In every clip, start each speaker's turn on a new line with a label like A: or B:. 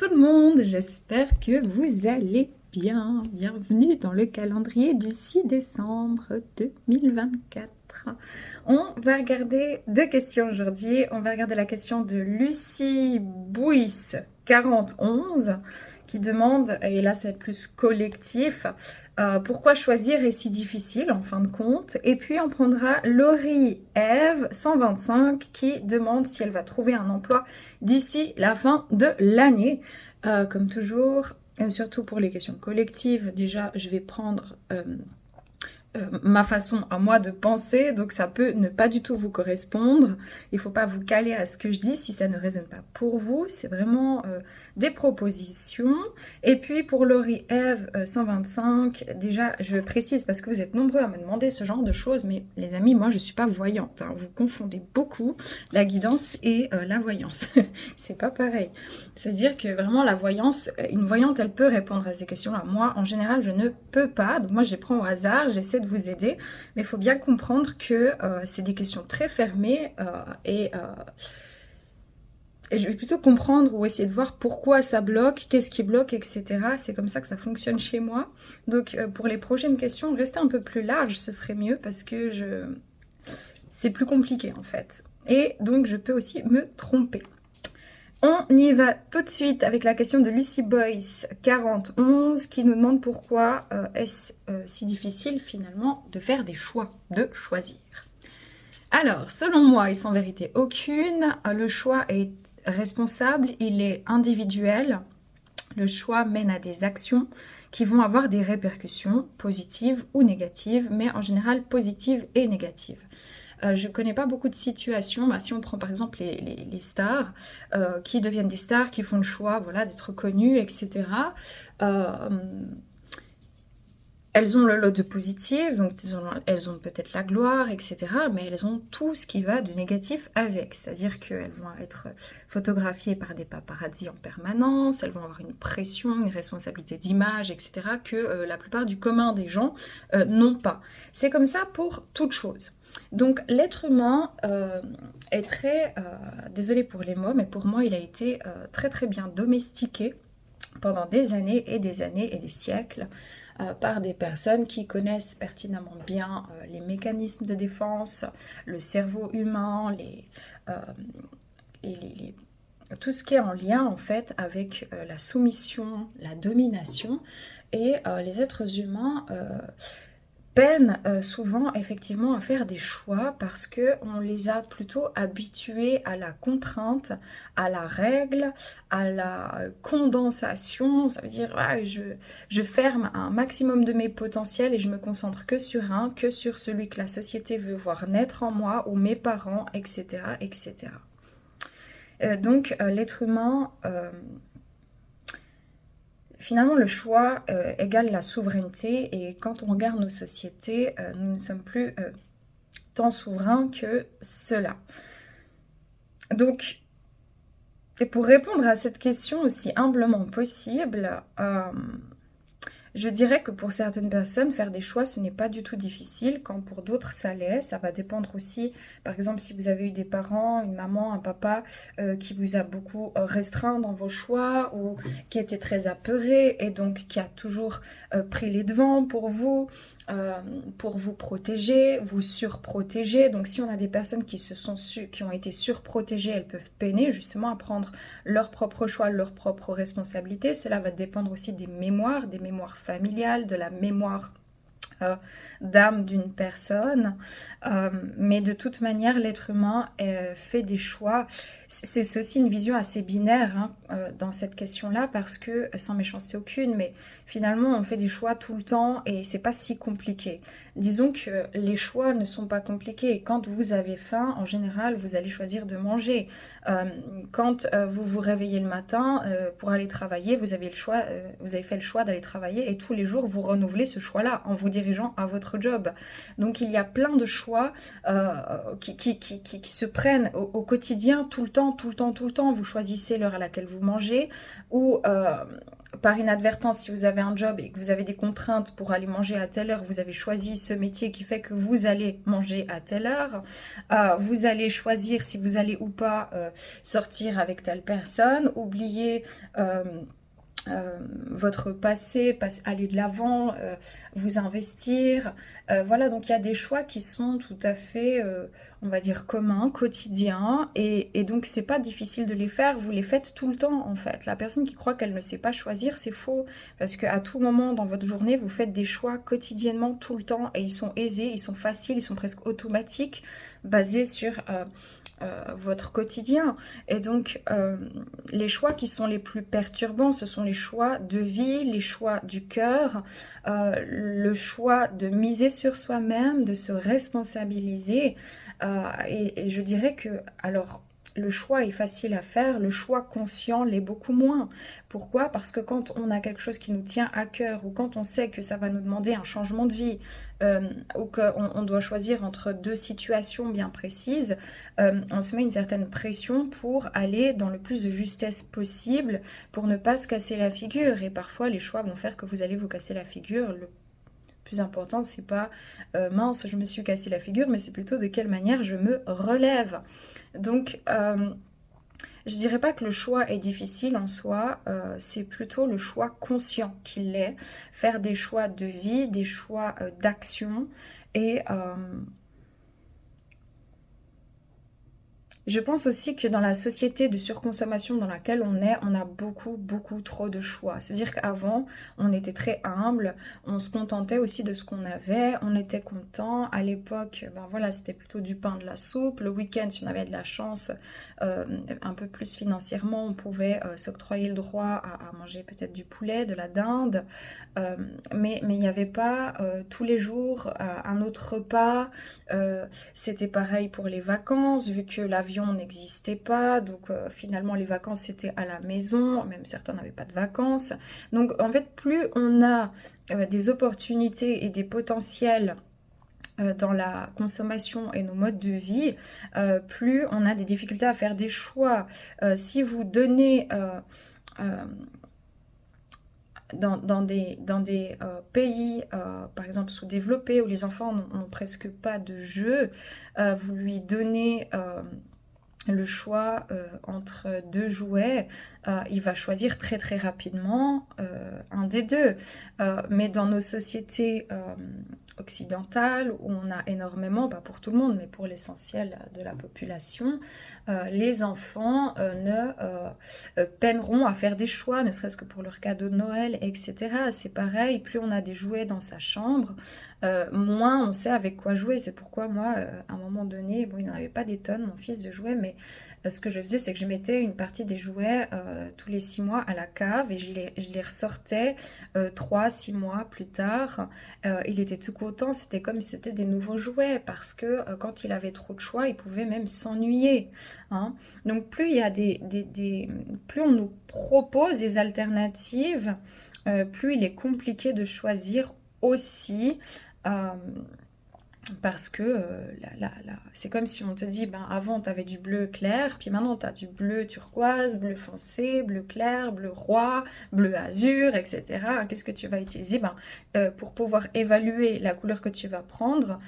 A: tout le monde, j'espère que vous allez bien. Bienvenue dans le calendrier du 6 décembre 2024. On va regarder deux questions aujourd'hui. On va regarder la question de Lucie Bouys 41 qui demande, et là c'est plus collectif, pourquoi choisir est si difficile en fin de compte. Et puis on prendra Laurie Eve 125 qui demande si elle va trouver un emploi d'ici la fin de l'année. Comme toujours, et surtout pour les questions collectives, déjà je vais prendre ma façon à moi de penser, donc ça peut ne pas du tout vous correspondre. Il ne faut pas vous caler à ce que je dis si ça ne résonne pas pour vous. C'est vraiment des propositions. Et puis pour Laurie Eve 125, déjà je précise parce que vous êtes nombreux à me demander ce genre de choses, mais les amis, moi je ne suis pas voyante, hein. Vous confondez beaucoup la guidance et la voyance. C'est pas pareil. C'est-à-dire que vraiment la voyance, une voyante elle peut répondre à ces questions-là. Moi en général je ne peux pas, donc moi je les prends au hasard, j'essaie de vous aider, mais il faut bien comprendre que c'est des questions très fermées et je vais plutôt comprendre ou essayer de voir pourquoi ça bloque, qu'est-ce qui bloque, etc. C'est comme ça que ça fonctionne chez moi. Donc pour les prochaines questions, restez un peu plus large, ce serait mieux parce que c'est plus compliqué en fait. Et donc je peux aussi me tromper. On y va tout de suite avec la question de Lucy Boyce 41 qui nous demande pourquoi est-ce si difficile finalement de faire des choix, de choisir. Alors, selon moi, et sans vérité aucune, le choix est responsable, il est individuel. Le choix mène à des actions qui vont avoir des répercussions positives ou négatives, mais en général positives et négatives. Je ne connais pas beaucoup de situations, si on prend par exemple les stars, qui deviennent des stars, qui font le choix voilà, d'être connues, etc. Elles ont le lot de positif, donc elles ont peut-être la gloire, etc. Mais elles ont tout ce qui va de négatif avec. C'est-à-dire qu'elles vont être photographiées par des paparazzis en permanence, elles vont avoir une pression, une responsabilité d'image, etc. que la plupart du commun des gens n'ont pas. C'est comme ça pour toute chose. Donc l'être humain est très, désolée pour les mots, mais pour moi il a été très très bien domestiqué pendant des années et des années et des siècles par des personnes qui connaissent pertinemment bien les mécanismes de défense, le cerveau humain, tout ce qui est en lien en fait avec la soumission, la domination, et les êtres humains peinent souvent effectivement à faire des choix parce qu'on les a plutôt habitués à la contrainte, à la règle, à la condensation. Ça veut dire je ferme un maximum de mes potentiels et je me concentre que sur celui que la société veut voir naître en moi ou mes parents, etc. etc. Donc l'être humain... Finalement, le choix égale la souveraineté, et quand on regarde nos sociétés, nous ne sommes plus tant souverains que cela. Donc, et pour répondre à cette question aussi humblement possible, je dirais que pour certaines personnes, faire des choix, ce n'est pas du tout difficile, quand pour d'autres, ça l'est. Ça va dépendre aussi, par exemple, si vous avez eu des parents, une maman, un papa qui vous a beaucoup restreint dans vos choix ou qui était très apeuré et donc qui a toujours pris les devants pour vous protéger, vous surprotéger. Donc si on a des personnes qui ont été surprotégées, elles peuvent peiner justement à prendre leur propre choix, leur propre responsabilité. Cela va dépendre aussi des mémoires familiales, de la mémoire d'âme d'une personne, mais de toute manière l'être humain fait des choix. C'est aussi une vision assez binaire dans cette question-là, parce que, sans méchanceté aucune, mais finalement on fait des choix tout le temps et c'est pas si compliqué. Disons que les choix ne sont pas compliqués. Quand vous avez faim, en général vous allez choisir de manger. Quand vous vous réveillez le matin pour aller travailler, vous avez fait le choix d'aller travailler, et tous les jours vous renouvelez ce choix-là en vous dirigeant dirigeant à votre job. Donc il y a plein de choix qui se prennent au quotidien, tout le temps, tout le temps, tout le temps. Vous choisissez l'heure à laquelle vous mangez, ou par inadvertance, si vous avez un job et que vous avez des contraintes pour aller manger à telle heure, vous avez choisi ce métier qui fait que vous allez manger à telle heure. Vous allez choisir si vous allez ou pas sortir avec telle personne, oublier votre passé, aller de l'avant, vous investir. Voilà, donc il y a des choix qui sont tout à fait, on va dire, communs, quotidiens, et donc c'est pas difficile de les faire, vous les faites tout le temps en fait. La personne qui croit qu'elle ne sait pas choisir, c'est faux, parce qu'à tout moment dans votre journée, vous faites des choix quotidiennement, tout le temps, et ils sont aisés, ils sont faciles, ils sont presque automatiques, basés sur votre quotidien. Et donc, les choix qui sont les plus perturbants, ce sont les choix de vie, les choix du cœur, le choix de miser sur soi-même, de se responsabiliser. Et je dirais que, alors, le choix est facile à faire, le choix conscient l'est beaucoup moins. Pourquoi? Parce que quand on a quelque chose qui nous tient à cœur, ou quand on sait que ça va nous demander un changement de vie, ou qu'on doit choisir entre deux situations bien précises, on se met une certaine pression pour aller dans le plus de justesse possible, pour ne pas se casser la figure. Et parfois, les choix vont faire que vous allez vous casser la figure. Le plus important, c'est pas mince, je me suis cassé la figure, mais c'est plutôt de quelle manière je me relève. Donc, je dirais pas que le choix est difficile en soi, c'est plutôt le choix conscient qu'il est. Faire des choix de vie, des choix d'action, et je pense aussi que dans la société de surconsommation dans laquelle on est, on a beaucoup, beaucoup trop de choix. C'est-à-dire qu'avant, on était très humble, on se contentait aussi de ce qu'on avait, on était content. À l'époque, ben voilà, c'était plutôt du pain, de la soupe. Le week-end, si on avait de la chance, un peu plus financièrement, on pouvait s'octroyer le droit à manger peut-être du poulet, de la dinde. Mais il n'y avait pas tous les jours un autre repas. C'était pareil pour les vacances, vu que l'avion n'existait pas, donc finalement les vacances c'était à la maison, même certains n'avaient pas de vacances. Donc en fait, plus on a des opportunités et des potentiels dans la consommation et nos modes de vie, plus on a des difficultés à faire des choix. Si vous donnez dans des pays, par exemple sous-développés, où les enfants n'ont presque pas de jeux, vous lui donnez le choix entre deux jouets, il va choisir très très rapidement un des deux. Mais dans nos sociétés occidentales, où on a énormément, pas pour tout le monde, mais pour l'essentiel de la population, les enfants peineront à faire des choix, ne serait-ce que pour leur cadeau de Noël, etc. C'est pareil, plus on a des jouets dans sa chambre, moins on sait avec quoi jouer. C'est pourquoi moi, à un moment donné, bon, il n'en avait pas des tonnes, mon fils, de jouets, mais ce que je faisais, c'est que je mettais une partie des jouets tous les 6 mois à la cave, et je les ressortais 3-6 mois plus tard. Il était tout content, c'était comme si c'était des nouveaux jouets, parce que quand il avait trop de choix, il pouvait même s'ennuyer, hein. Donc plus il y a plus on nous propose des alternatives, plus il est compliqué de choisir aussi. Parce que c'est comme si on te dit, ben avant tu avais du bleu clair, puis maintenant tu as du bleu turquoise, bleu foncé, bleu clair, bleu roi, bleu azur, etc. Qu'est-ce que tu vas utiliser? Pour pouvoir évaluer la couleur que tu vas prendre,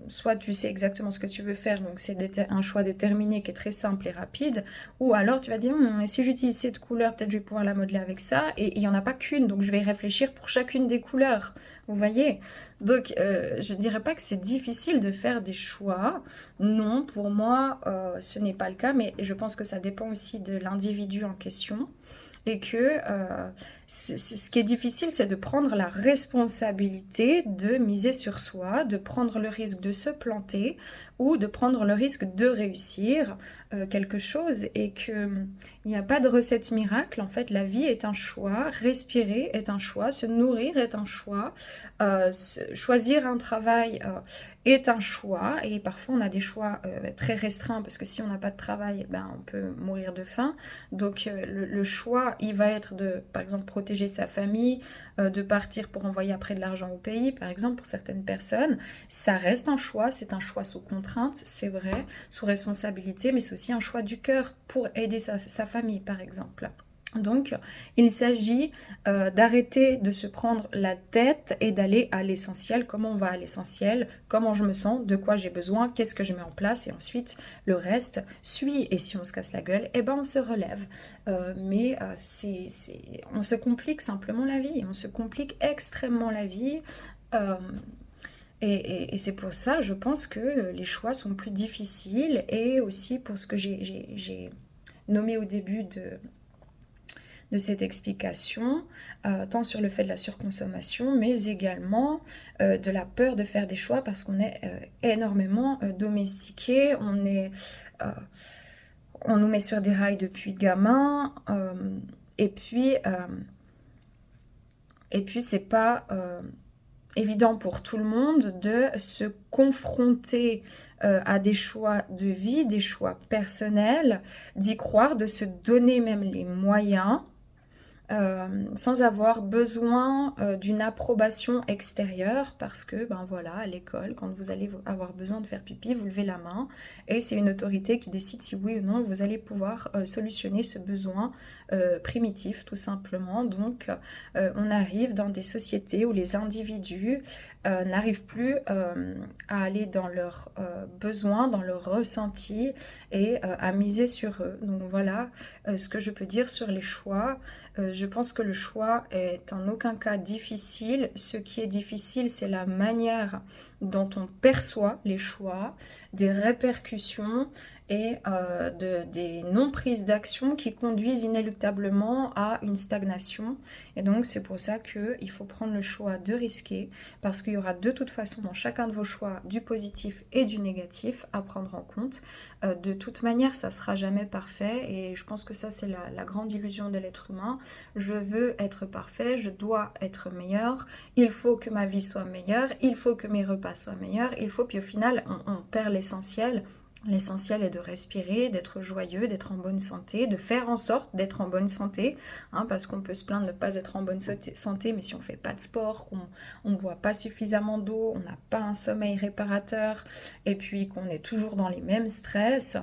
A: soit tu sais exactement ce que tu veux faire, donc c'est un choix déterminé qui est très simple et rapide, ou alors tu vas dire, si j'utilise cette couleur, peut-être je vais pouvoir la modeler avec ça, et il n'y en a pas qu'une, donc je vais réfléchir pour chacune des couleurs, vous voyez? Donc je dirais pas que c'est difficile de faire des choix. Non, pour moi, ce n'est pas le cas, mais je pense que ça dépend aussi de l'individu en question. Et que ce qui est difficile, c'est de prendre la responsabilité de miser sur soi, de prendre le risque de se planter, ou de prendre le risque de réussir quelque chose, et qu'il n'y a pas de recette miracle. En fait, la vie est un choix, respirer est un choix, se nourrir est un choix, choisir un travail est un choix, et parfois on a des choix très restreints, parce que si on n'a pas de travail, on peut mourir de faim. Donc le choix, il va être de, par exemple, protéger sa famille, de partir pour envoyer après de l'argent au pays, par exemple, pour certaines personnes. Ça reste un choix, c'est un choix sous contrainte, c'est vrai, sous responsabilité, mais c'est aussi un choix du cœur pour aider sa famille, par exemple. Donc, il s'agit d'arrêter de se prendre la tête et d'aller à l'essentiel. Comment on va à l'essentiel? Comment je me sens? De quoi j'ai besoin? Qu'est-ce que je mets en place? Et ensuite, le reste suit. Et si on se casse la gueule, eh ben on se relève. On se complique simplement la vie. On se complique extrêmement la vie. Et c'est pour ça, je pense que les choix sont plus difficiles. Et aussi pour ce que j'ai nommé au début de cette explication, tant sur le fait de la surconsommation, mais également de la peur de faire des choix parce qu'on est énormément domestiqué, on nous met sur des rails depuis gamin, et puis c'est pas évident pour tout le monde de se confronter à des choix de vie, des choix personnels, d'y croire, de se donner même les moyens, sans avoir besoin d'une approbation extérieure parce que, ben voilà, à l'école, quand vous allez avoir besoin de faire pipi, vous levez la main et c'est une autorité qui décide si oui ou non vous allez pouvoir solutionner ce besoin primitif, tout simplement. Donc, on arrive dans des sociétés où les individus n'arrivent plus à aller dans leurs besoins, dans leurs ressentis et à miser sur eux. Donc voilà ce que je peux dire sur les choix. Je pense que le choix est en aucun cas difficile. Ce qui est difficile, c'est la manière dont on perçoit les choix, des répercussions et des non-prises d'action qui conduisent inéluctablement à une stagnation. Et donc c'est pour ça qu'il faut prendre le choix de risquer, parce qu'il y aura de toute façon dans chacun de vos choix du positif et du négatif à prendre en compte. De toute manière, ça sera jamais parfait et je pense que ça c'est la grande illusion de l'être humain. Je veux être parfait, je dois être meilleur, il faut que ma vie soit meilleure, il faut que mes repas soient meilleurs, puis au final on perd l'essentiel. L'essentiel est de respirer, d'être joyeux, d'être en bonne santé, de faire en sorte d'être en bonne santé, parce qu'on peut se plaindre de ne pas être en bonne santé, mais si on ne fait pas de sport, qu'on ne boit pas suffisamment d'eau, on n'a pas un sommeil réparateur, et puis qu'on est toujours dans les mêmes stress,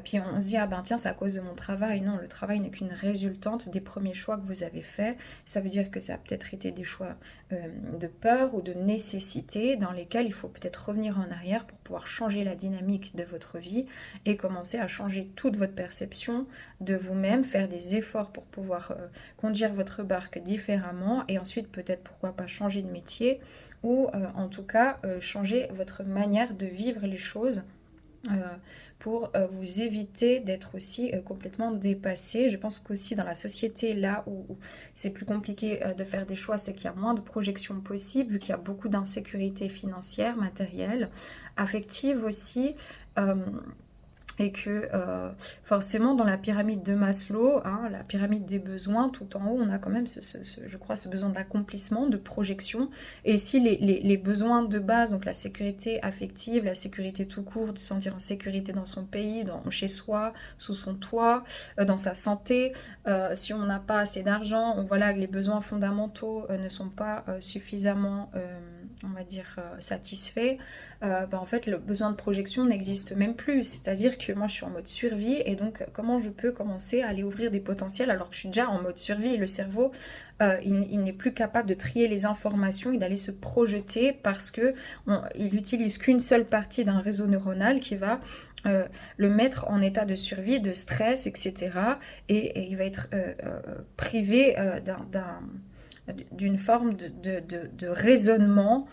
A: puis on se dit, ah ben tiens, c'est à cause de mon travail. Non, le travail n'est qu'une résultante des premiers choix que vous avez faits. Ça veut dire que ça a peut-être été des choix de peur ou de nécessité dans lesquels il faut peut-être revenir en arrière pour pouvoir changer la dynamique de votre vie et commencer à changer toute votre perception de vous-même, faire des efforts pour pouvoir conduire votre barque différemment et ensuite peut-être pourquoi pas changer de métier ou en tout cas changer votre manière de vivre les choses pour vous éviter d'être aussi complètement dépassé. Je pense qu'aussi dans la société, là où c'est plus compliqué de faire des choix, c'est qu'il y a moins de projections possibles, vu qu'il y a beaucoup d'insécurité financière, matérielle, affective aussi. Et que forcément dans la pyramide de Maslow, la pyramide des besoins, tout en haut, on a quand même je crois ce besoin d'accomplissement, de projection. Et si les besoins de base, donc la sécurité affective, la sécurité tout court, de se sentir en sécurité dans son pays, chez soi, sous son toit, dans sa santé, si on n'a pas assez d'argent, voilà que les besoins fondamentaux ne sont pas suffisamment on va dire satisfaits, en fait le besoin de projection n'existe même plus. C'est-à-dire que moi je suis en mode survie et donc comment je peux commencer à aller ouvrir des potentiels alors que je suis déjà en mode survie et le cerveau il n'est plus capable de trier les informations et d'aller se projeter parce que il utilise qu'une seule partie d'un réseau neuronal qui va le mettre en état de survie, de stress, etc. Et il va être privé d'une forme de raisonnement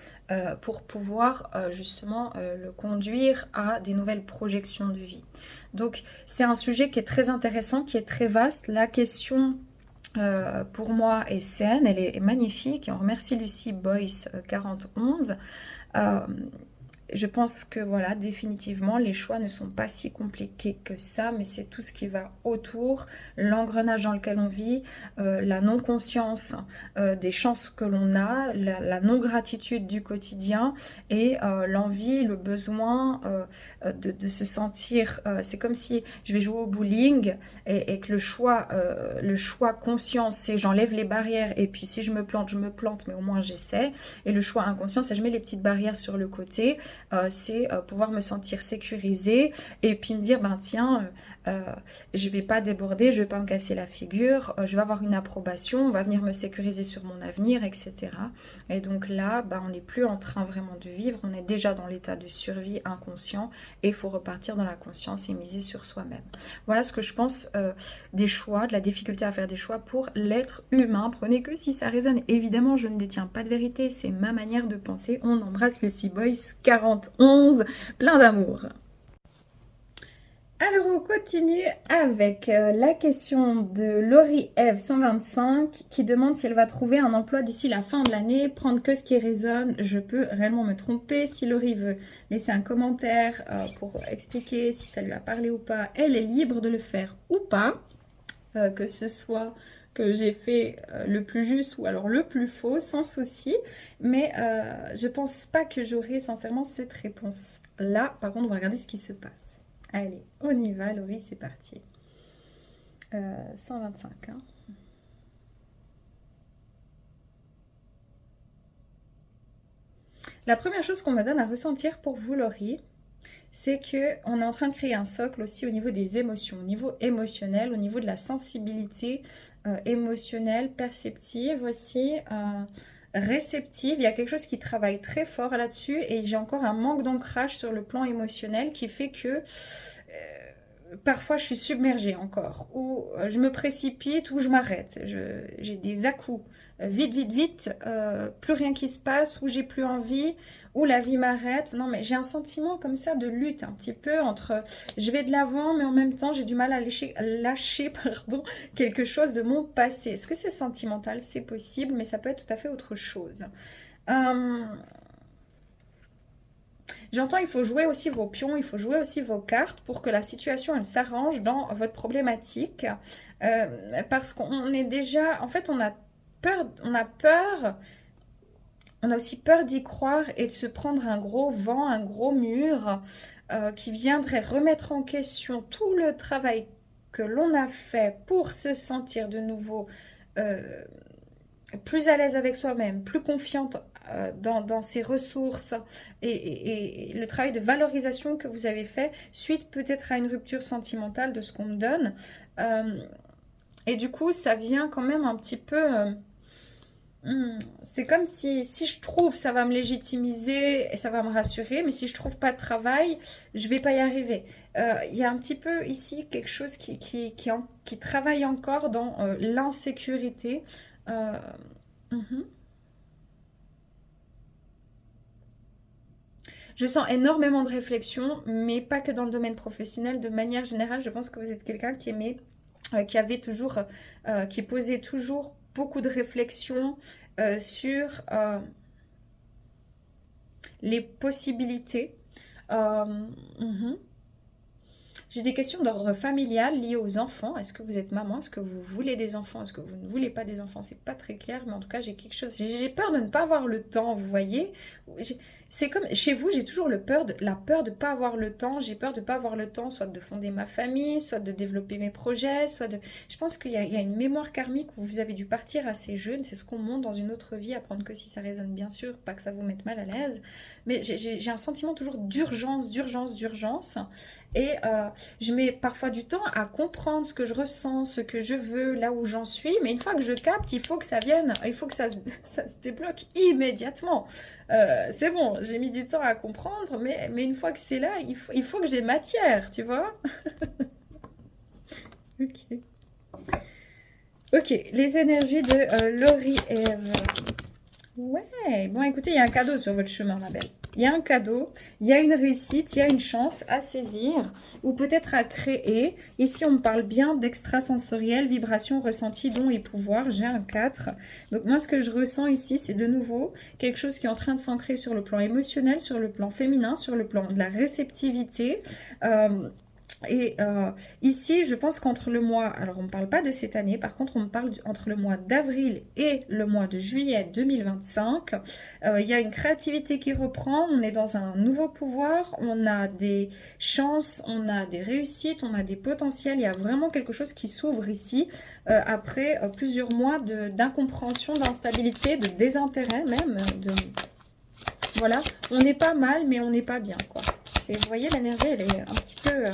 A: pour pouvoir justement le conduire à des nouvelles projections de vie. Donc c'est un sujet qui est très intéressant, qui est très vaste. La question pour moi est saine, elle est magnifique et on remercie Lucie Boyce 4011 je pense que voilà, définitivement, les choix ne sont pas si compliqués que ça, mais c'est tout ce qui va autour, l'engrenage dans lequel on vit, la non-conscience des chances que l'on a, la non-gratitude du quotidien et l'envie, le besoin de se sentir... c'est comme si je vais jouer au bowling et que le choix conscient, c'est j'enlève les barrières et puis si je me plante, mais au moins j'essaie. Et le choix inconscient, c'est je mets les petites barrières sur le côté, c'est pouvoir me sentir sécurisée et puis me dire, ben tiens, je vais pas déborder, je vais pas me casser la figure, je vais avoir une approbation, on va venir me sécuriser sur mon avenir, etc. Et donc là, ben, on n'est plus en train vraiment de vivre, on est déjà dans l'état de survie inconscient et il faut repartir dans la conscience et miser sur soi-même. Voilà ce que je pense des choix, de la difficulté à faire des choix pour l'être humain. Prenez que si ça résonne. Évidemment, je ne détiens pas de vérité, c'est ma manière de penser. On embrasse le Sea Boys 41, plein d'amour. Alors on continue avec la question de Laurie Eve 125 qui demande si elle va trouver un emploi d'ici la fin de l'année, prendre que ce qui résonne. Je peux réellement me tromper. Si Laurie veut laisser un commentaire pour expliquer si ça lui a parlé ou pas, elle est libre de le faire ou pas. Que ce soit que j'ai fait le plus juste ou alors le plus faux, sans souci. Mais je pense pas que j'aurai sincèrement cette réponse-là. Par contre, on va regarder ce qui se passe. Allez, on y va, Laurie, c'est parti. 125, hein. La première chose qu'on me donne à ressentir pour vous, Laurie, c'est qu'on est en train de créer un socle aussi au niveau des émotions, au niveau émotionnel, au niveau de la sensibilité émotionnelle, perceptive aussi, réceptive. Il y a quelque chose qui travaille très fort là-dessus et j'ai encore un manque d'ancrage sur le plan émotionnel qui fait que parfois je suis submergée encore, ou je me précipite, ou je m'arrête. J'ai des à-coups. Vite, vite, vite, plus rien qui se passe, ou j'ai plus envie, ou la vie m'arrête. Non, mais j'ai un sentiment comme ça de lutte un petit peu entre je vais de l'avant, mais en même temps j'ai du mal à lâcher quelque chose de mon passé. Est-ce que c'est sentimental? C'est possible, mais ça peut être tout à fait autre chose. J'entends, il faut jouer aussi vos pions, il faut jouer aussi vos cartes pour que la situation, elle s'arrange dans votre problématique. Parce qu'on est déjà... En fait, on a peur, on a aussi peur d'y croire et de se prendre un gros vent, un gros mur qui viendrait remettre en question tout le travail que l'on a fait pour se sentir de nouveau plus à l'aise avec soi-même, plus confiante dans ses ressources et le travail de valorisation que vous avez fait suite peut-être à une rupture sentimentale de ce qu'on me donne. Et du coup, ça vient quand même un petit peu... c'est comme si je trouve, ça va me légitimiser et ça va me rassurer, mais si je trouve pas de travail, je vais pas y arriver. Il y a un petit peu ici quelque chose qui travaille encore dans l'insécurité. Mhm. Je sens énormément de réflexion, mais pas que dans le domaine professionnel. De manière générale, je pense que vous êtes quelqu'un qui aimait, qui posait toujours beaucoup de réflexions sur les possibilités. Mhm. J'ai des questions d'ordre familial liées aux enfants. Est-ce que vous êtes maman? Est-ce que vous voulez des enfants? Est-ce que vous ne voulez pas des enfants? C'est pas très clair, mais en tout cas, j'ai quelque chose. J'ai peur de ne pas avoir le temps, vous voyez. C'est comme chez vous, j'ai toujours la peur de ne pas avoir le temps. J'ai peur de ne pas avoir le temps, soit de fonder ma famille, soit de développer mes projets, soit de... Je pense qu'il y a une mémoire karmique où vous avez dû partir assez jeune. C'est ce qu'on monte dans une autre vie, apprendre que si ça résonne bien sûr, pas que ça vous mette mal à l'aise. Mais j'ai un sentiment toujours d'urgence, d'urgence, d'urgence. Et je mets parfois du temps à comprendre ce que je ressens, ce que je veux, là où j'en suis. Mais une fois que je capte, il faut que ça vienne, il faut que ça se débloque immédiatement. C'est bon, j'ai mis du temps à comprendre, mais une fois que c'est là, il faut que j'ai matière, tu vois. Ok. Ok, les énergies de Laurie Eve. Ouais, bon écoutez, il y a un cadeau sur votre chemin, ma belle. Il y a un cadeau, il y a une réussite, il y a une chance à saisir ou peut-être à créer. Ici, on me parle bien d'extrasensoriel, vibration, ressenti, don et pouvoir. J'ai un 4. Donc moi, ce que je ressens ici, c'est de nouveau quelque chose qui est en train de s'ancrer sur le plan émotionnel, sur le plan féminin, sur le plan de la réceptivité. Ici, je pense qu'entre le mois, alors on ne parle pas de cette année, par contre on me parle entre le mois d'avril et le mois de juillet 2025, il y a une créativité qui reprend, on est dans un nouveau pouvoir, on a des chances, on a des réussites, on a des potentiels, il y a vraiment quelque chose qui s'ouvre ici, après plusieurs mois d'incompréhension, d'instabilité, de désintérêt même, voilà, on n'est pas mal mais on n'est pas bien, quoi. Vous voyez, l'énergie, elle est un petit peu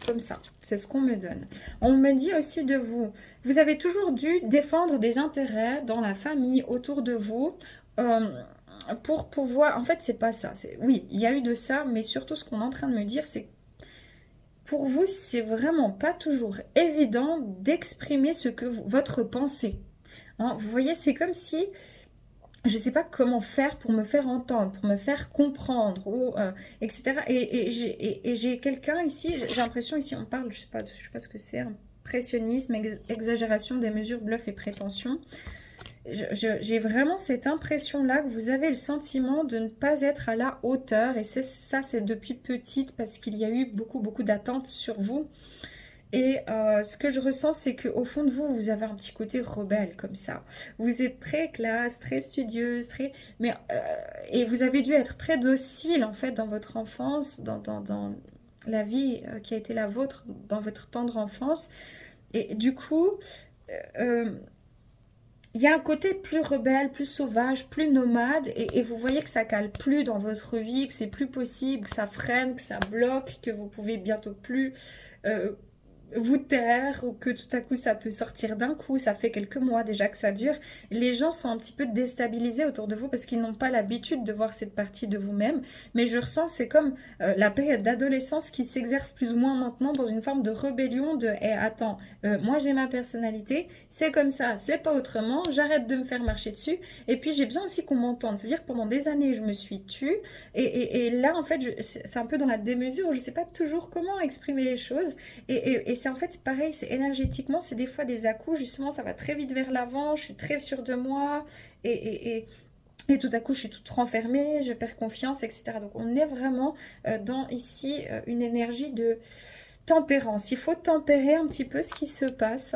A: comme ça. C'est ce qu'on me donne. On me dit aussi de vous, vous avez toujours dû défendre des intérêts dans la famille, autour de vous, pour pouvoir... En fait, c'est pas ça. Oui, il y a eu de ça, mais surtout, ce qu'on est en train de me dire, c'est pour vous, c'est vraiment pas toujours évident d'exprimer ce que votre pensée. Hein, vous voyez, c'est comme si... je ne sais pas comment faire pour me faire entendre, pour me faire comprendre, ou, etc. Et j'ai quelqu'un ici, j'ai l'impression ici, on parle, je sais pas ce que c'est, impressionnisme, exagération des mesures, bluff et prétention. J'ai vraiment cette impression-là que vous avez le sentiment de ne pas être à la hauteur, et ça, c'est depuis petite, parce qu'il y a eu beaucoup d'attentes sur vous. Et ce que je ressens, c'est qu'au fond de vous, vous avez un petit côté rebelle comme ça. Vous êtes très classe, très studieuse, et vous avez dû être très docile en fait dans votre enfance, dans la vie qui a été la vôtre, dans votre tendre enfance. Et du coup, il y a un côté plus rebelle, plus sauvage, plus nomade, et vous voyez que ça cale plus dans votre vie, que c'est plus possible, que ça freine, que ça bloque, que vous pouvez bientôt plus... vous taire, ou que tout à coup ça peut sortir d'un coup, ça fait quelques mois déjà que ça dure. Les gens sont un petit peu déstabilisés autour de vous parce qu'ils n'ont pas l'habitude de voir cette partie de vous-même, mais je ressens c'est comme la période d'adolescence qui s'exerce plus ou moins maintenant dans une forme de rébellion de attends, moi j'ai ma personnalité, c'est comme ça, c'est pas autrement, j'arrête de me faire marcher dessus, et puis j'ai besoin aussi qu'on m'entende. C'est-à-dire que pendant des années je me suis tue, et là en fait c'est un peu dans la démesure, je sais pas toujours comment exprimer les choses, et c'est en fait pareil, c'est énergétiquement, c'est des fois des à-coups, justement ça va très vite vers l'avant, je suis très sûre de moi, et tout à coup je suis toute renfermée, je perds confiance, etc. Donc on est vraiment dans ici une énergie de tempérance. Il faut tempérer un petit peu ce qui se passe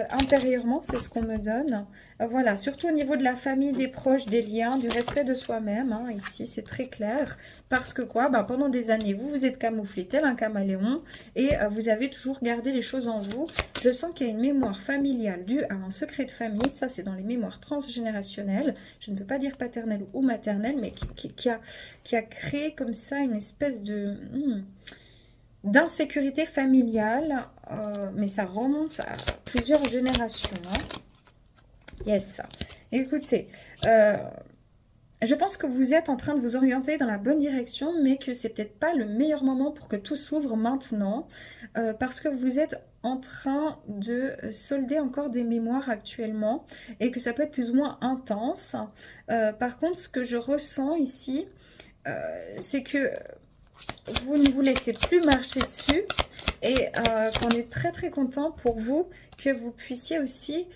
A: intérieurement, c'est ce qu'on me donne. Voilà, surtout au niveau de la famille, des proches, des liens, du respect de soi-même. Hein, ici, c'est très clair. Parce que quoi, pendant des années, vous vous êtes camouflé tel un caméléon et vous avez toujours gardé les choses en vous. Je sens qu'il y a une mémoire familiale due à un secret de famille. Ça, c'est dans les mémoires transgénérationnelles. Je ne peux pas dire paternelle ou maternelle, mais qui a créé comme ça une espèce de... d'insécurité familiale, mais ça remonte à plusieurs générations. Hein. Yes. Écoutez, je pense que vous êtes en train de vous orienter dans la bonne direction, mais que c'est peut-être pas le meilleur moment pour que tout s'ouvre maintenant, parce que vous êtes en train de solder encore des mémoires actuellement, et que ça peut être plus ou moins intense. Par contre, ce que je ressens ici, c'est que vous ne vous laissez plus marcher dessus, et qu'on est très très content pour vous que vous puissiez aussi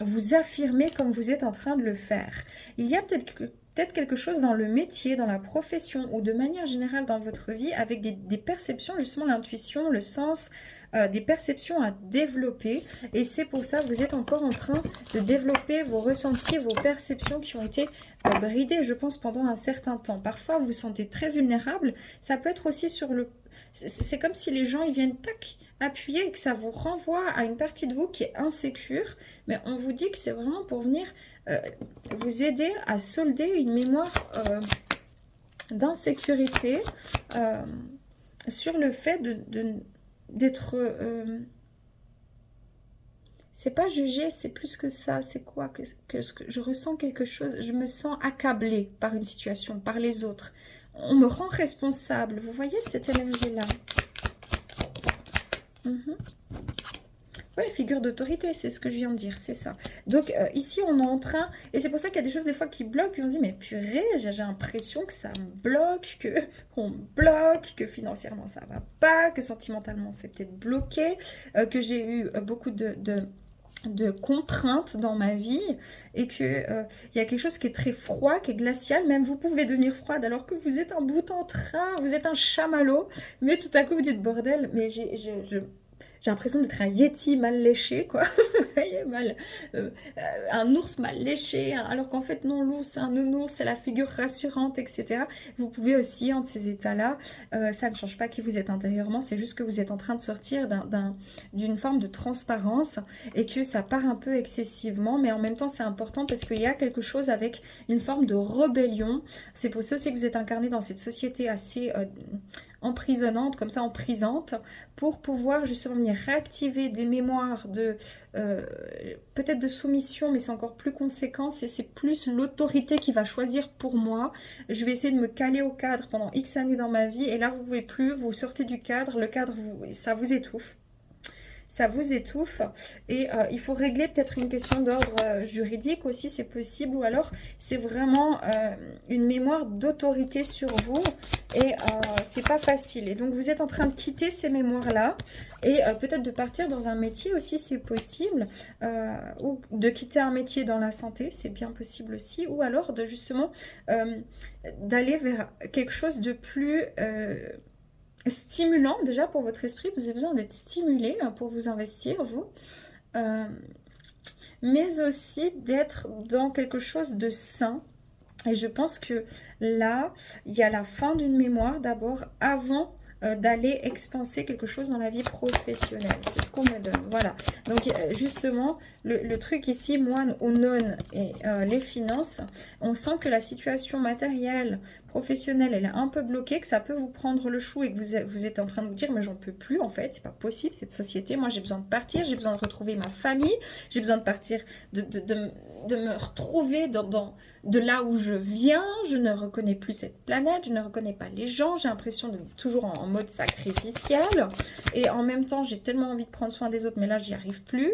A: vous affirmer comme vous êtes en train de le faire. Il y a peut-être quelque chose dans le métier, dans la profession ou de manière générale dans votre vie avec des perceptions, justement l'intuition, le sens, des perceptions à développer, et c'est pour ça que vous êtes encore en train de développer vos ressentis, vos perceptions qui ont été bridées, je pense, pendant un certain temps. Parfois vous vous sentez très vulnérable, ça peut être aussi sur le... C'est comme si les gens ils viennent tac appuyer et que ça vous renvoie à une partie de vous qui est insécure, mais on vous dit que c'est vraiment pour venir vous aider à solder une mémoire d'insécurité sur le fait d'être... c'est pas jugé, c'est plus que ça. C'est quoi que je ressens quelque chose, je me sens accablée par une situation, par les autres. On me rend responsable. Vous voyez cette énergie-là? Ouais, figure d'autorité, c'est ce que je viens de dire, c'est ça. Donc ici, on est en train, et c'est pour ça qu'il y a des choses des fois qui bloquent, puis on se dit, mais purée, j'ai l'impression que ça me bloque, que on me bloque, que financièrement ça va pas, que sentimentalement c'est peut-être bloqué, que j'ai eu beaucoup de contraintes dans ma vie et que il y a quelque chose qui est très froid, qui est glacial. Même vous pouvez devenir froide alors que vous êtes un bout en train, vous êtes un chamallow, mais tout à coup vous dites bordel, mais j'ai l'impression d'être un yeti mal léché, quoi. Vous voyez, un ours mal léché, alors qu'en fait, non, l'ours, c'est un nounours, c'est la figure rassurante, etc. Vous pouvez aussi, entre ces états-là, ça ne change pas qui vous êtes intérieurement, c'est juste que vous êtes en train de sortir d'une forme de transparence et que ça part un peu excessivement, mais en même temps, c'est important parce qu'il y a quelque chose avec une forme de rébellion. C'est pour ça aussi que vous êtes incarné dans cette société assez emprisonnante, comme ça, emprisante, pour pouvoir justement venir réactiver des mémoires de peut-être de soumission, mais c'est encore plus conséquent, c'est plus l'autorité qui va choisir pour moi. Je vais essayer de me caler au cadre pendant X années dans ma vie, et là vous pouvez plus, vous sortez du cadre, le cadre ça vous étouffe. Ça vous étouffe et il faut régler peut-être une question d'ordre juridique aussi, c'est possible, ou alors c'est vraiment une mémoire d'autorité sur vous et c'est pas facile. Et donc vous êtes en train de quitter ces mémoires-là et peut-être de partir dans un métier aussi, c'est possible, ou de quitter un métier dans la santé, c'est bien possible aussi, ou alors de justement d'aller vers quelque chose de plus stimulant déjà pour votre esprit. Vous avez besoin d'être stimulé pour vous investir, vous, mais aussi d'être dans quelque chose de sain. Et je pense que là, il y a la fin d'une mémoire d'abord avant d'aller expanser quelque chose dans la vie professionnelle. C'est ce qu'on me donne. Voilà. Donc justement, le truc ici, moine ou non et les finances, on sent que la situation matérielle, professionnelle, elle est un peu bloquée, que ça peut vous prendre le chou et que vous êtes en train de vous dire mais j'en peux plus en fait, c'est pas possible cette société, moi j'ai besoin de partir, j'ai besoin de retrouver ma famille, j'ai besoin de partir, de me retrouver de là où je viens, je ne reconnais plus cette planète, je ne reconnais pas les gens, j'ai l'impression de toujours en mode sacrificiel et en même temps j'ai tellement envie de prendre soin des autres mais là j'y arrive plus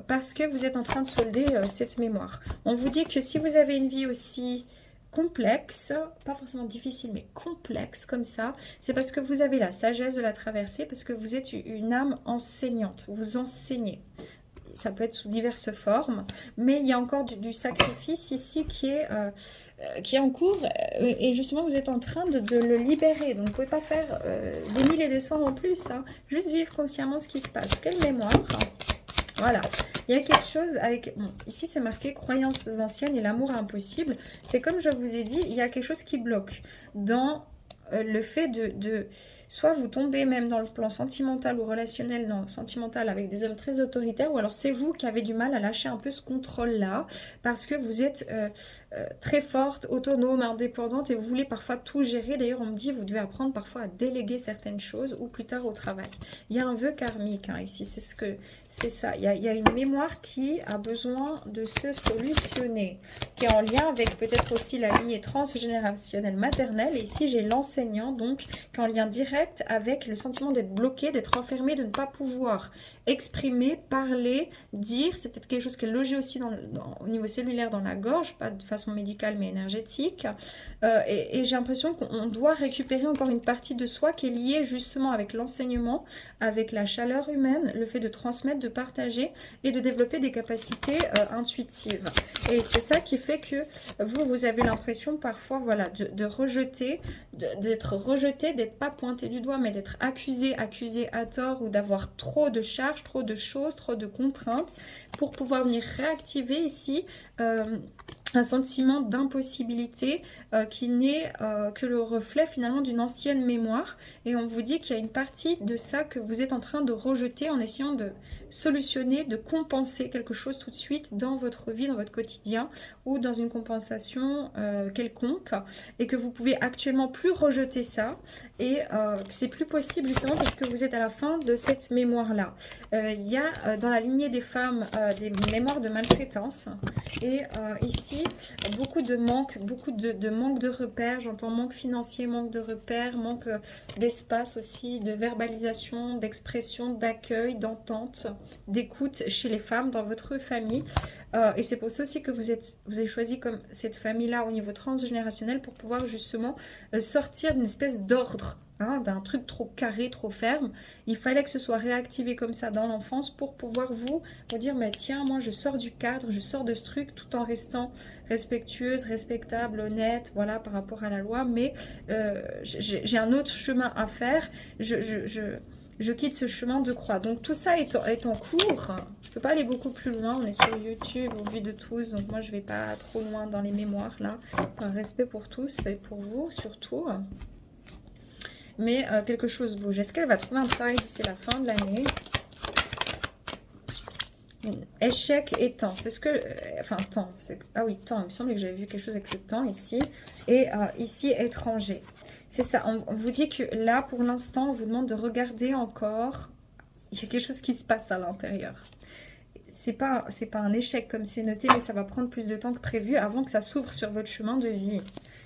A: parce que vous êtes en train de solder cette mémoire. On vous dit que si vous avez une vie aussi complexe, pas forcément difficile mais complexe comme ça, c'est parce que vous avez la sagesse de la traverser, parce que vous êtes une âme enseignante, vous enseignez. Ça peut être sous diverses formes, mais il y a encore du sacrifice ici qui est en cours et justement vous êtes en train de le libérer. Donc vous ne pouvez pas faire des mille et des cents en plus, hein. Juste vivre consciemment ce qui se passe. Quelle mémoire, hein. Voilà, il y a quelque chose avec... Bon, ici, c'est marqué croyances anciennes et l'amour impossible. C'est comme je vous ai dit, il y a quelque chose qui bloque dans le fait de... Soit vous tombez même dans le plan sentimental ou relationnel, non, sentimental avec des hommes très autoritaires, ou alors c'est vous qui avez du mal à lâcher un peu ce contrôle-là, parce que vous êtes très forte, autonome, indépendante, et vous voulez parfois tout gérer. D'ailleurs, on me dit, vous devez apprendre parfois à déléguer certaines choses, ou plus tard au travail. Il y a un vœu karmique, hein, ici, c'est ça. Il y a une mémoire qui a besoin de se solutionner, qui est en lien avec peut-être aussi la lignée transgénérationnelle maternelle, et ici j'ai l'enseignant, donc, qui est en lien direct avec le sentiment d'être bloqué, d'être enfermé, de ne pas pouvoir exprimer, parler, dire. C'est peut-être quelque chose qui est logé aussi au niveau cellulaire dans la gorge, pas de façon médicale mais énergétique. Et j'ai l'impression qu'on doit récupérer encore une partie de soi qui est liée justement avec l'enseignement, avec la chaleur humaine, le fait de transmettre, de partager et de développer des capacités intuitives. Et c'est ça qui fait que vous avez l'impression parfois, voilà, de rejeter, d'être rejeté, d'être pas pointé du doigt, mais d'être accusé à tort, ou d'avoir trop de charges, trop de choses, trop de contraintes, pour pouvoir venir réactiver ici un sentiment d'impossibilité qui n'est que le reflet finalement d'une ancienne mémoire. Et on vous dit qu'il y a une partie de ça que vous êtes en train de rejeter en essayant de solutionner, de compenser quelque chose tout de suite dans votre vie, dans votre quotidien, ou dans une compensation quelconque, et que vous pouvez actuellement plus rejeter ça, et que c'est plus possible justement parce que vous êtes à la fin de cette mémoire là. Il y a dans la lignée des femmes des mémoires de maltraitance, et et ici, beaucoup de manque de repères. J'entends manque financier, manque de repères, manque d'espace aussi, de verbalisation, d'expression, d'accueil, d'entente, d'écoute chez les femmes dans votre famille. Et c'est pour ça aussi que vous avez choisi comme cette famille-là au niveau transgénérationnel pour pouvoir justement sortir d'une espèce d'ordre. Hein, d'un truc trop carré, trop ferme. Il fallait que ce soit réactivé comme ça dans l'enfance pour pouvoir vous dire, mais tiens, moi je sors du cadre, je sors de ce truc tout en restant respectueuse, respectable, honnête, voilà, par rapport à la loi, mais j'ai un autre chemin à faire, je quitte ce chemin de croix. Donc tout ça est en cours. Je ne peux pas aller beaucoup plus loin. On est sur YouTube au vu de tous. Donc moi je ne vais pas trop loin dans les mémoires là. Par respect pour tous et pour vous surtout. Mais quelque chose bouge. Est-ce qu'elle va trouver un travail d'ici la fin de l'année? Échec et temps. C'est ce que... enfin, temps. Ah oui, temps. Il me semble que j'avais vu quelque chose avec le temps ici. Et ici, étranger. C'est ça. On vous dit que là, pour l'instant, on vous demande de regarder encore. Il y a quelque chose qui se passe à l'intérieur. C'est pas un échec comme c'est noté, mais ça va prendre plus de temps que prévu avant que ça s'ouvre sur votre chemin de vie.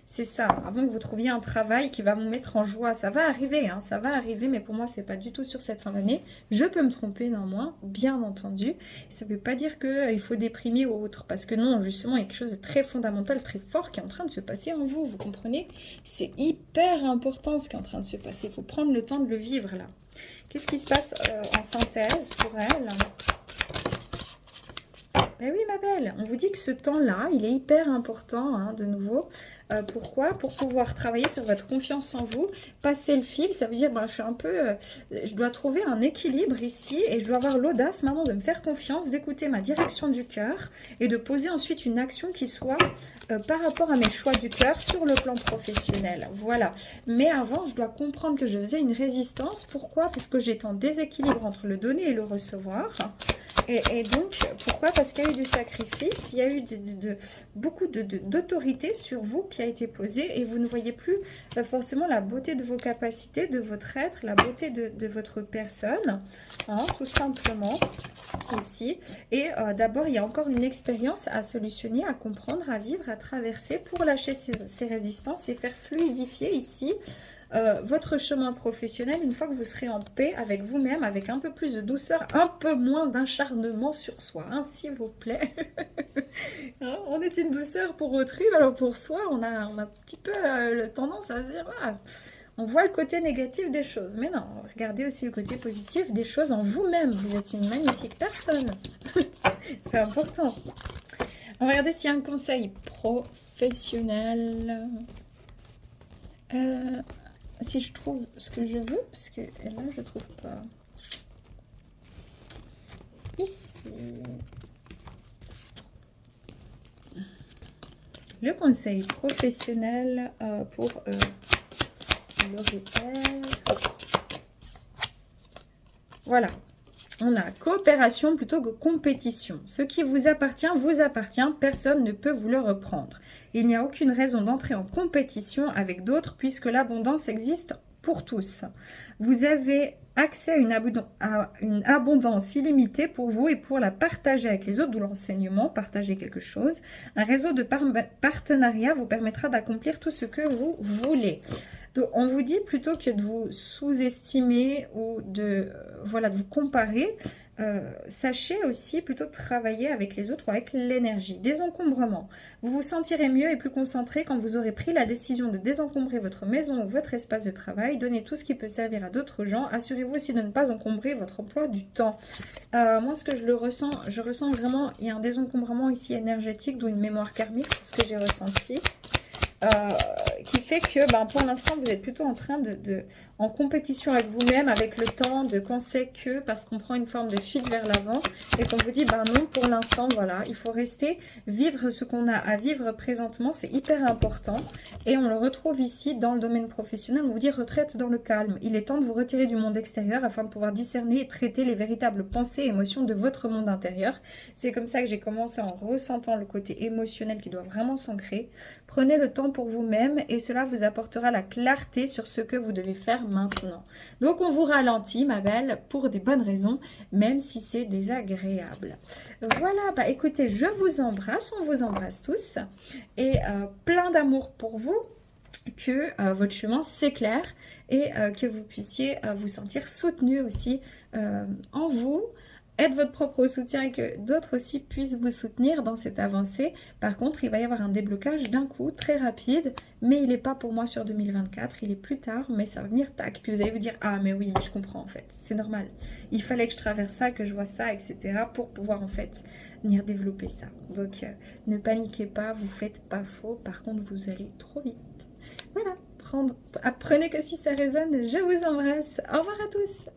A: C'est ça, avant que vous trouviez un travail qui va vous mettre en joie. Ça va arriver, hein, ça va arriver, mais pour moi, c'est pas du tout sur cette fin d'année. Je peux me tromper néanmoins, bien entendu. Ça veut pas dire qu'il faut déprimer ou autre, parce que non, justement, il y a quelque chose de très fondamental, très fort qui est en train de se passer en vous, vous comprenez? C'est hyper important ce qui est en train de se passer. Il faut prendre le temps de le vivre, là. Qu'est-ce qui se passe en synthèse pour elle? Ben oui, ma belle, on vous dit que ce temps-là, il est hyper important, hein, de nouveau. Pourquoi? Pour pouvoir travailler sur votre confiance en vous, passer le fil, ça veut dire, ben, je dois trouver un équilibre ici et je dois avoir l'audace maintenant de me faire confiance, d'écouter ma direction du cœur et de poser ensuite une action qui soit par rapport à mes choix du cœur sur le plan professionnel. Voilà. Mais avant, je dois comprendre que je faisais une résistance. Pourquoi? Parce que j'étais en déséquilibre entre le donner et le recevoir. Et donc, pourquoi? Parce qu'il y a eu du sacrifice, il y a eu beaucoup d'autorité sur vous qui a été posée et vous ne voyez plus forcément la beauté de vos capacités, de votre être, la beauté de votre personne, hein, tout simplement, ici. Et d'abord, il y a encore une expérience à solutionner, à comprendre, à vivre, à traverser pour lâcher ces résistances et faire fluidifier ici votre chemin professionnel une fois que vous serez en paix avec vous-même, avec un peu plus de douceur, un peu moins d'acharnement sur soi, hein, s'il vous plaît. Hein, on est une douceur pour autrui, alors pour soi, on a un petit peu tendance à se dire, ah, on voit le côté négatif des choses. Mais non, regardez aussi le côté positif des choses en vous-même. Vous êtes une magnifique personne. C'est important. On va regarder s'il y a un conseil professionnel. Si je trouve ce que je veux, parce que là, je trouve pas. Ici. Le conseil professionnel pour le repère. Voilà. On a coopération plutôt que compétition. Ce qui vous appartient, personne ne peut vous le reprendre. Il n'y a aucune raison d'entrer en compétition avec d'autres puisque l'abondance existe pour tous. Vous avez accès à une abondance illimitée pour vous et pour la partager avec les autres, d'où l'enseignement, partager quelque chose. Un réseau de partenariat vous permettra d'accomplir tout ce que vous voulez. Donc, on vous dit plutôt que de vous sous-estimer ou de vous comparer, sachez aussi plutôt travailler avec les autres ou avec l'énergie. Désencombrement. Vous vous sentirez mieux et plus concentré quand vous aurez pris la décision de désencombrer votre maison ou votre espace de travail. Donnez tout ce qui peut servir à d'autres gens. Assurez-vous aussi de ne pas encombrer votre emploi du temps. Moi, ce que je ressens vraiment, il y a un désencombrement ici énergétique, d'où une mémoire karmique, c'est ce que j'ai ressenti. Qui fait que pour l'instant vous êtes plutôt en train en compétition avec vous-même, avec le temps, de penser que parce qu'on prend une forme de fuite vers l'avant et qu'on vous dit non, pour l'instant voilà, il faut rester, vivre ce qu'on a à vivre présentement, c'est hyper important. Et on le retrouve ici dans le domaine professionnel, on vous dit retraite dans le calme. Il est temps de vous retirer du monde extérieur afin de pouvoir discerner et traiter les véritables pensées et émotions de votre monde intérieur. C'est comme ça que j'ai commencé, en ressentant le côté émotionnel qui doit vraiment s'ancrer. Prenez le temps pour vous-même et cela vous apportera la clarté sur ce que vous devez faire maintenant. Donc on vous ralentit, ma belle, pour des bonnes raisons, même si c'est désagréable. Voilà, bah écoutez, je vous embrasse, on vous embrasse tous et plein d'amour pour vous, que votre chemin s'éclaire et que vous puissiez vous sentir soutenu aussi en vous. Être votre propre soutien et que d'autres aussi puissent vous soutenir dans cette avancée. Par contre, il va y avoir un déblocage d'un coup, très rapide, mais il n'est pas pour moi sur 2024, il est plus tard, mais ça va venir tac. Puis vous allez vous dire, ah mais oui, mais je comprends en fait, c'est normal. Il fallait que je traverse ça, que je vois ça, etc. pour pouvoir en fait venir développer ça. Donc ne paniquez pas, vous faites pas faux, par contre vous allez trop vite. Voilà, apprenez que si ça résonne, je vous embrasse. Au revoir à tous.